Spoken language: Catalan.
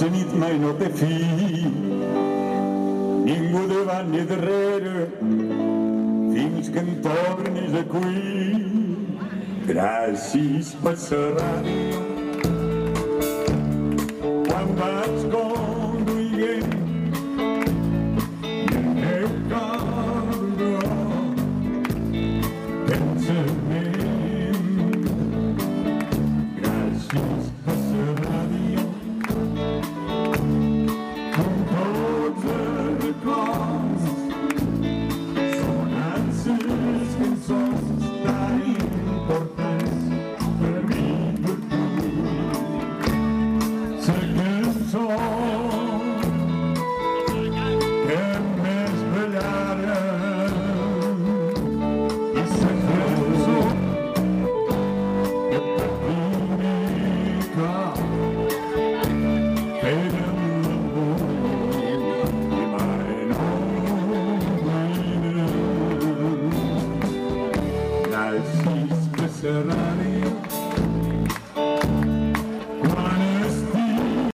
La nit mai no té fi, ningú davant ni darrere, fins que en tornis a cuir. Gràcies per la ràdio, quan vaig conduint i el meu cor pensament. Gràcies per la ràdio, com tots els records, sonant les cançons tan importants per mi i per tu. La cançó que més ballara i la cançó que per primer cop fèiem l'amor i mai no oblidem. Gràcies per la ràdio,